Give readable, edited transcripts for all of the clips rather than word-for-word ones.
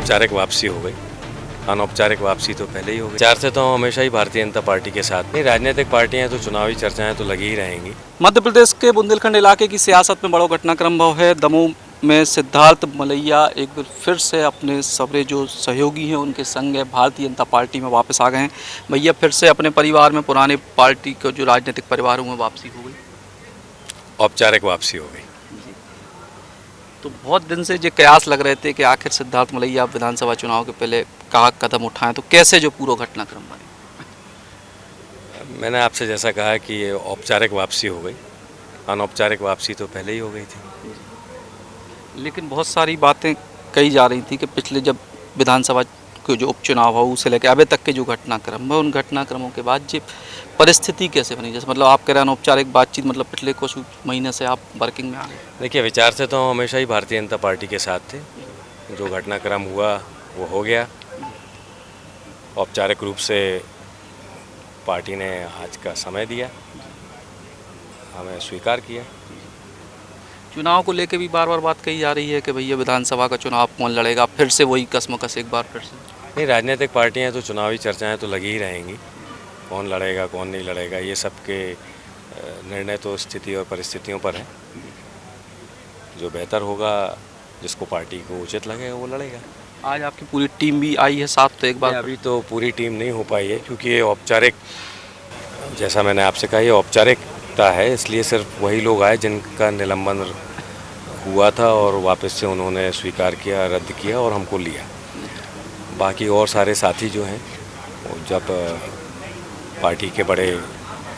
औपचारिक वापसी हो गई, अनौपचारिक वापसी तो पहले ही हो गई। विचार से तो हम हमेशा ही भारतीय जनता पार्टी के साथ नहीं, राजनीतिक पार्टियां तो चुनावी चर्चाएं तो लगी ही रहेंगी। मध्य प्रदेश के बुंदेलखंड इलाके की सियासत में बड़ा घटनाक्रम भाव है। दमोह में सिद्धार्थ मलैया एक बार फिर से अपने सबरे जो सहयोगी हैं उनके संग है भारतीय जनता पार्टी में वापस आ गए हैं। भैया फिर से अपने परिवार में पुराने पार्टी का जो राजनीतिक परिवार में वापसी हो गई, औपचारिक वापसी हो गई। तो बहुत दिन से जो कयास लग रहे थे कि आखिर सिद्धार्थ मलैया विधानसभा चुनाव के पहले कहाँ कदम उठाएं, तो कैसे जो पूरा घटनाक्रम बने? मैंने आपसे जैसा कहा कि ये औपचारिक वापसी हो गई, अनौपचारिक वापसी तो पहले ही हो गई थी। लेकिन बहुत सारी बातें कही जा रही थी कि पिछले जब विधानसभा के जो उपचुनाव हो उसे लेकर अभी तक के जो घटनाक्रम है, उन घटनाक्रमों के बाद जो परिस्थिति कैसे बनी, जैसे मतलब आप कह रहे हैं अनौपचारिक बातचीत, मतलब पिछले कुछ महीने से आप वर्किंग में आ गए। देखिए, विचार से तो हम हमेशा ही भारतीय जनता पार्टी के साथ थे। जो घटनाक्रम हुआ वो हो गया। औपचारिक रूप से पार्टी ने आज का समय दिया, हमें स्वीकार किया। चुनाव को लेकर भी बार बार बात कही जा रही है कि भैया विधानसभा का चुनाव कौन लड़ेगा, फिर से वही कसमकस एक बार फिर से। नहीं, राजनीतिक पार्टियां तो चुनावी चर्चाएं तो लगी ही रहेंगी। कौन लड़ेगा कौन नहीं लड़ेगा ये सब के निर्णय तो स्थिति और परिस्थितियों पर है। जो बेहतर होगा, जिसको पार्टी को उचित लगेगा वो लड़ेगा। आज आपकी पूरी टीम भी आई है साथ, तो एक बार अभी तो पूरी टीम नहीं हो पाई है क्योंकि ये औपचारिक, जैसा मैंने आपसे कहा, ये औपचारिकता है, इसलिए सिर्फ वही लोग आए जिनका निलंबन हुआ था और वापस से उन्होंने स्वीकार किया, रद्द किया और हमको लिया। बाकी और सारे साथी जो हैं वो जब पार्टी के बड़े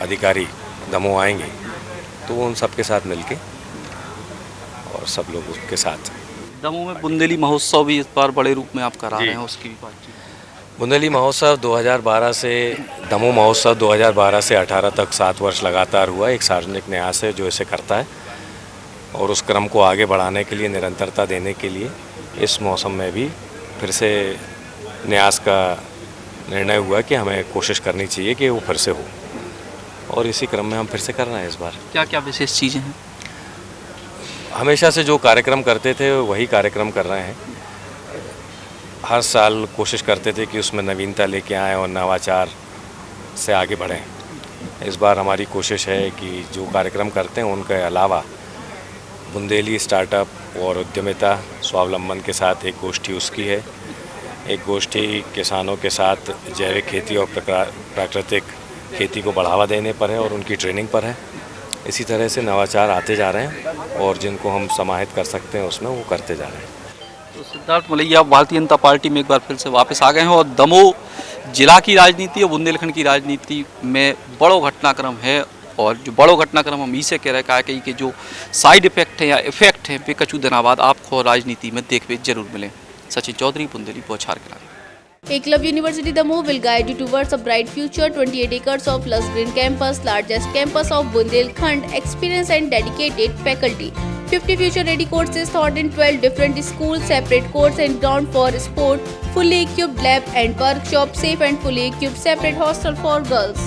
अधिकारी दमोह आएंगे तो उन सब के साथ मिलके और सब लोग उसके साथ। दमोह में बुंदेली महोत्सव भी इस बार बड़े रूप में आप करा रहे हैं, उसकी भी बातचीत। बुंदेली महोत्सव 2012 से, दमोह महोत्सव 2012 से 18 तक 7 वर्ष लगातार हुआ। एक सार्वजनिक न्यास है जो इसे करता है और उस क्रम को आगे बढ़ाने के लिए, निरंतरता देने के लिए इस मौसम में भी फिर से न्यास का निर्णय हुआ कि हमें कोशिश करनी चाहिए कि वो फिर से हो, और इसी क्रम में हम फिर से कर रहे हैं इस बार। क्या क्या विशेष चीज़ें हैं? हमेशा से जो कार्यक्रम करते थे वही कार्यक्रम कर रहे हैं। हर साल कोशिश करते थे कि उसमें नवीनता लेके आएँ और नवाचार से आगे बढ़ें। इस बार हमारी कोशिश है कि जो कार्यक्रम करते हैं उनके अलावा बुंदेली स्टार्टअप और उद्यमिता स्वावलंबन के साथ एक गोष्ठी उसकी है, एक गोष्ठी किसानों के साथ जैविक खेती और प्राकृतिक खेती को बढ़ावा देने पर है और उनकी ट्रेनिंग पर है। इसी तरह से नवाचार आते जा रहे हैं और जिनको हम समाहित कर सकते हैं उसमें वो करते जा रहे हैं। तो सिद्धार्थ मलैया भारतीय जनता पार्टी में एक बार फिर से वापस आ गए हैं और दमोह जिला की राजनीति और बुंदेलखंड की राजनीति में बड़ो घटनाक्रम है, और जो बड़ो घटनाक्रम हम इसे कह रहे हैं कि जो साइड इफेक्ट है या इफेक्ट है वे कछु दिनों बाद आपको राजनीति में देखने जरूर मिले। सचिन चौधरी, बुंदेली, बौछार के लिए। Eklavya University Damoh will guide you towards a bright future. 28 acres of lush green campus, largest campus of Bundelkhand, experienced and dedicated faculty. 50 future-ready courses taught in 12 different schools, separate courts and ground for sport, fully equipped lab and workshop, safe and fully equipped separate hostel for girls.